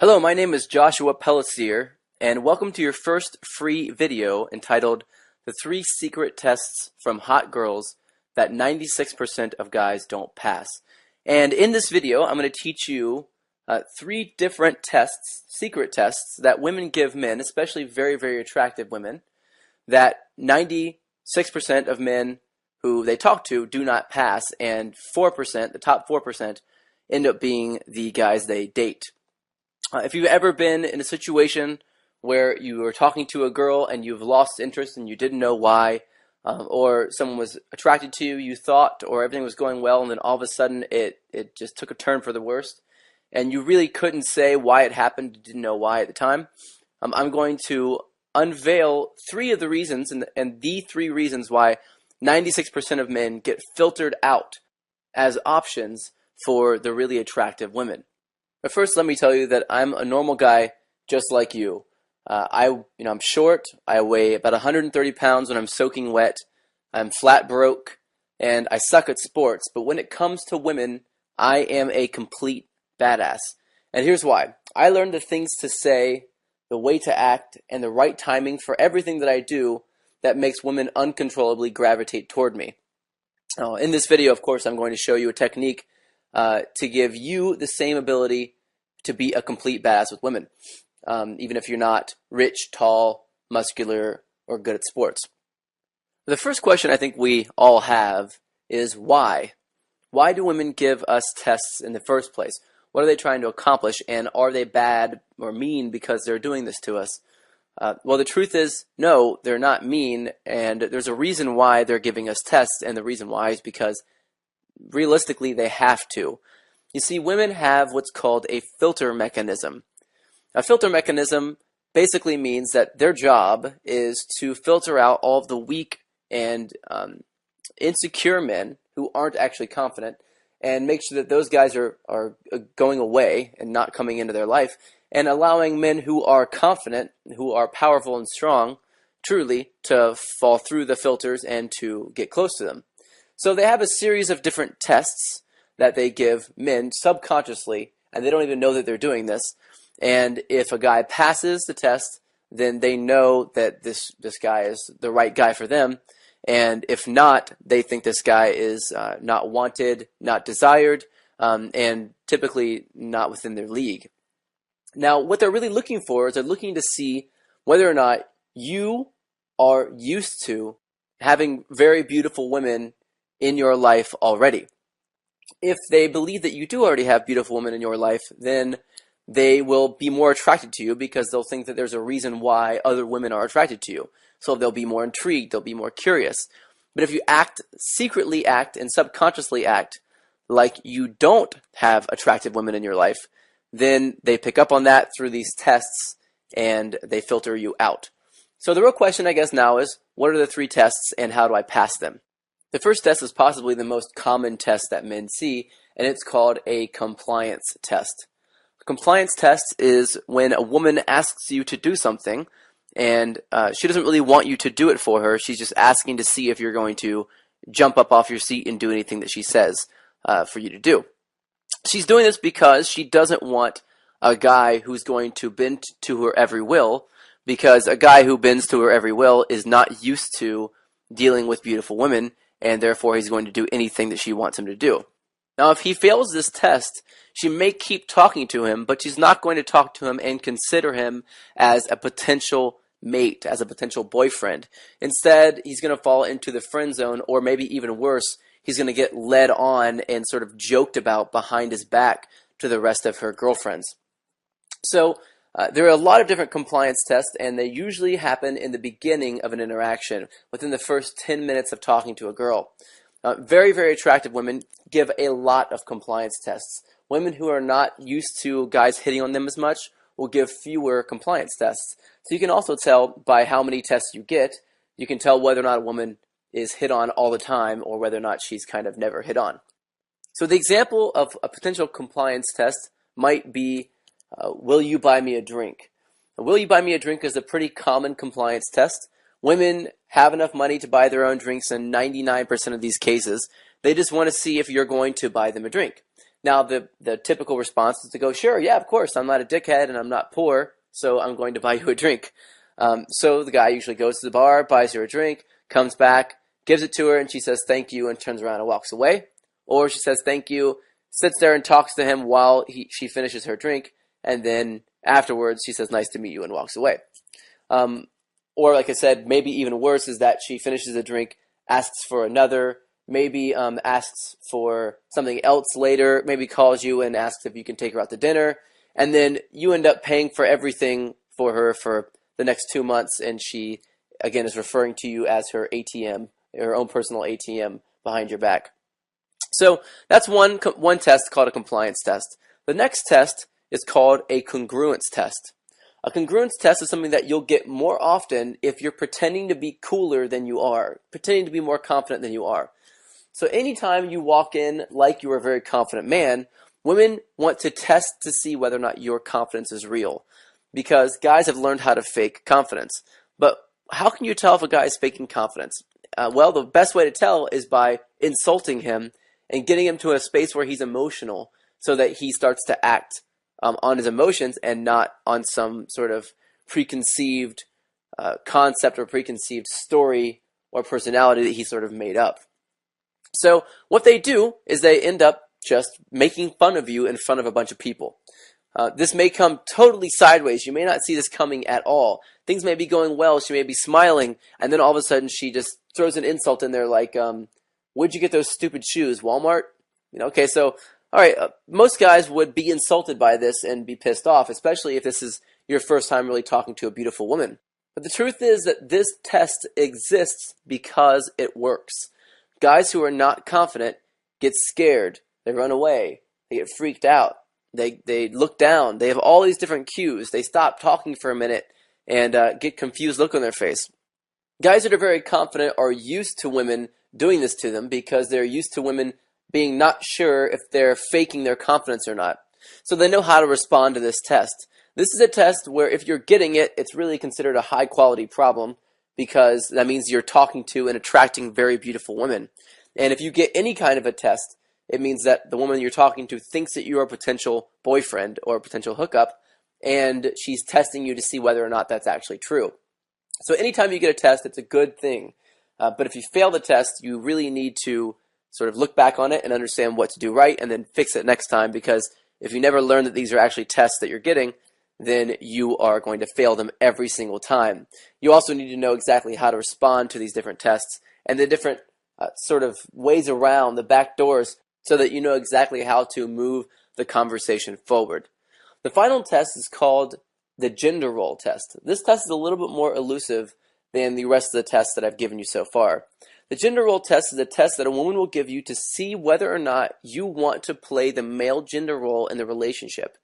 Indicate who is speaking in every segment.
Speaker 1: Hello, my name is Joshua Pellicer, and welcome to your first free video entitled The 3 Secret Tests from Hot Girls That 96% of Guys Don't Pass. And in this video, I'm going to teach you 3 different tests, secret tests, that women give men, especially very, very attractive women, that 96% of men who they talk to do not pass, and 4%, the top 4%, end up being the guys they date. If you've ever been in a situation where you were talking to a girl and you've lost interest and you didn't know why, or someone was attracted to you, you thought, or everything was going well, and then all of a sudden it just took a turn for the worst, and you really couldn't say why it happened, you didn't know why at the time, I'm going to unveil 3 of the reasons, and the 3 reasons why 96% of men get filtered out as options for the really attractive women. But first, let me tell you that I'm a normal guy just like you. I'm short. I weigh about 130 pounds when I'm soaking wet. I'm flat broke, and I suck at sports. But when it comes to women, I am a complete badass. And here's why. I learned the things to say, the way to act, and the right timing for everything that I do that makes women uncontrollably gravitate toward me. In this video, of course, I'm going to show you a technique to give you the same ability to be a complete badass with women, even if you're not rich, tall, muscular, or good at sports. The first question I think we all have is why? Why do women give us tests in the first place? What are they trying to accomplish, and are they bad or mean because they're doing this to us? Well, the truth is, no, they're not mean, and there's a reason why they're giving us tests, and the reason why is because realistically they have to. You see, women have what's called a filter mechanism. A filter mechanism basically means that their job is to filter out all of the weak and insecure men who aren't actually confident, and make sure that those guys are going away and not coming into their life, and allowing men who are confident, who are powerful and strong, truly, to fall through the filters and to get close to them. So they have a series of different tests that they give men subconsciously, and they don't even know that they're doing this. And if a guy passes the test, then they know that this guy is the right guy for them. And if not, they think this guy is not wanted, not desired, and typically not within their league. Now, what they're really looking for is they're looking to see whether or not you are used to having very beautiful women in your life already. If they believe that you do already have beautiful women in your life, then they will be more attracted to you because they'll think that there's a reason why other women are attracted to you. So they'll be more intrigued, they'll be more curious. But if you secretly act and subconsciously act like you don't have attractive women in your life, then they pick up on that through these tests and they filter you out. So the real question, I guess, now is, what are the 3 tests and how do I pass them? The first test is possibly the most common test that men see, and it's called a compliance test. A compliance test is when a woman asks you to do something, and she doesn't really want you to do it for her. She's just asking to see if you're going to jump up off your seat and do anything that she says for you to do. She's doing this because she doesn't want a guy who's going to bend to her every will, because a guy who bends to her every will is not used to dealing with beautiful women, and therefore he's going to do anything that she wants him to do. Now, if he fails this test, she may keep talking to him, but she's not going to talk to him and consider him as a potential mate, as a potential boyfriend. Instead, he's going to fall into the friend zone, or maybe even worse, he's going to get led on and sort of joked about behind his back to the rest of her girlfriends. So there are a lot of different compliance tests, and they usually happen in the beginning of an interaction, within the first 10 minutes of talking to a girl. Very, very attractive women give a lot of compliance tests. Women who are not used to guys hitting on them as much will give fewer compliance tests. So you can also tell by how many tests you get, you can tell whether or not a woman is hit on all the time or whether or not she's kind of never hit on. So the example of a potential compliance test might be, will you buy me a drink? Will you buy me a drink is a pretty common compliance test. Women have enough money to buy their own drinks in 99% of these cases. They just want to see if you're going to buy them a drink. Now, the typical response is to go, sure, yeah, of course, I'm not a dickhead and I'm not poor, so I'm going to buy you a drink. So the guy usually goes to the bar, buys her a drink, comes back, gives it to her, and she says thank you and turns around and walks away. Or she says thank you, sits there and talks to him while she finishes her drink, and then afterwards she says nice to meet you and walks away. Or like I said, maybe even worse is that she finishes a drink, asks for another, maybe asks for something else later, maybe calls you and asks if you can take her out to dinner, and then you end up paying for everything for her for the next 2 months, and she, again, is referring to you as her ATM, her own personal ATM behind your back. So that's one test called a compliance test. The next test is called a congruence test. A congruence test is something that you'll get more often if you're pretending to be cooler than you are, pretending to be more confident than you are. So anytime you walk in like you're a very confident man, women want to test to see whether or not your confidence is real, because guys have learned how to fake confidence. But how can you tell if a guy is faking confidence? Well, the best way to tell is by insulting him and getting him to a space where he's emotional so that he starts to act on his emotions and not on some sort of preconceived concept or preconceived story or personality that he sort of made up. So what they do is they end up just making fun of you in front of a bunch of people. This may come totally sideways. You may not see this coming at all. Things may be going well. She may be smiling, and then all of a sudden she just throws an insult in there like, where'd you get those stupid shoes, Walmart? Okay, so, all right, most guys would be insulted by this and be pissed off, especially if this is your first time really talking to a beautiful woman. But the truth is that this test exists because it works. Guys who are not confident get scared. They run away. They get freaked out. They look down. They have all these different cues. They stop talking for a minute and get confused look on their face. Guys that are very confident are used to women doing this to them because they're used to women being not sure if they're faking their confidence or not. So they know how to respond to this test. This is a test where if you're getting it, it's really considered a high quality problem because that means you're talking to and attracting very beautiful women. And if you get any kind of a test, it means that the woman you're talking to thinks that you're a potential boyfriend or a potential hookup, and she's testing you to see whether or not that's actually true. So anytime you get a test, it's a good thing. But if you fail the test, you really need to sort of look back on it and understand what to do right and then fix it next time, because if you never learn that these are actually tests that you're getting, then you are going to fail them every single time. You also need to know exactly how to respond to these different tests and the different sort of ways around the back doors so that you know exactly how to move the conversation forward. The final test is called the gender role test. This test is a little bit more elusive than the rest of the tests that I've given you so far. The gender role test is a test that a woman will give you to see whether or not you want to play the male gender role in the relationship.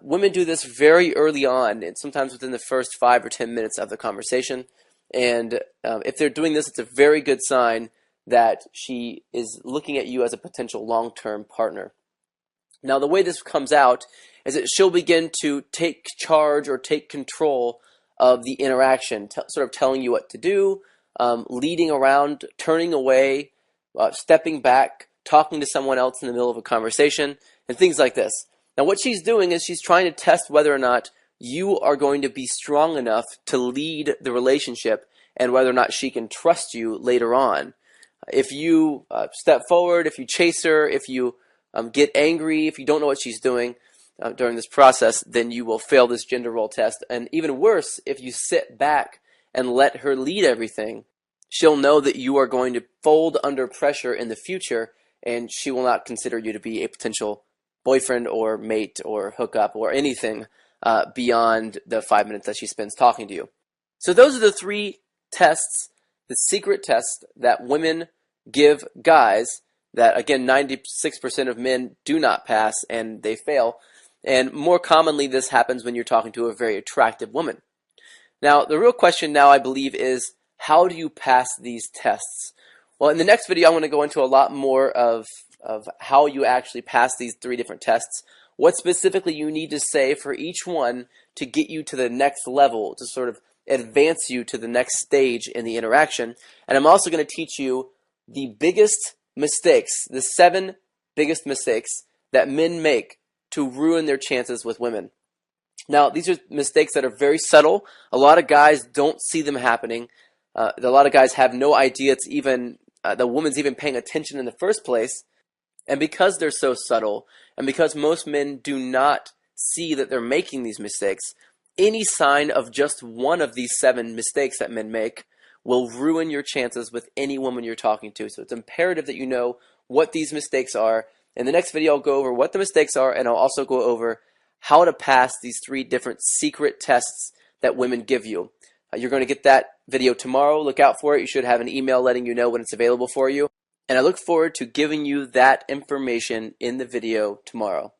Speaker 1: Women do this very early on, and sometimes within the first 5 or 10 minutes of the conversation. And if they're doing this, it's a very good sign that she is looking at you as a potential long-term partner. Now, the way this comes out is that she'll begin to take charge or take control of the interaction, sort of telling you what to do, leading around, turning away, stepping back, talking to someone else in the middle of a conversation, and things like this. Now, what she's doing is she's trying to test whether or not you are going to be strong enough to lead the relationship and whether or not she can trust you later on. If you step forward, if you chase her, if you get angry, if you don't know what she's doing during this process, then you will fail this gender role test. And even worse, if you sit back and let her lead everything, she'll know that you are going to fold under pressure in the future, and she will not consider you to be a potential boyfriend or mate or hookup or anything beyond the 5 minutes that she spends talking to you. So those are the 3 tests, the secret tests that women give guys that, again, 96% of men do not pass and they fail. And more commonly, this happens when you're talking to a very attractive woman. Now, the real question now, I believe, is how do you pass these tests? Well, in the next video, I want to go into a lot more of how you actually pass these 3 different tests, what specifically you need to say for each one to get you to the next level, to sort of advance you to the next stage in the interaction. And I'm also going to teach you the biggest mistakes, the 7 biggest mistakes that men make to ruin their chances with women. Now, these are mistakes that are very subtle. A lot of guys don't see them happening. A lot of guys have no idea it's even the woman's even paying attention in the first place. And because they're so subtle, and because most men do not see that they're making these mistakes, any sign of just one of these 7 mistakes that men make will ruin your chances with any woman you're talking to. So it's imperative that you know what these mistakes are. In the next video, I'll go over what the mistakes are, and I'll also go over how to pass these 3 different secret tests that women give you. You're going to get that video tomorrow. Look out for it. You should have an email letting you know when it's available for you. And I look forward to giving you that information in the video tomorrow.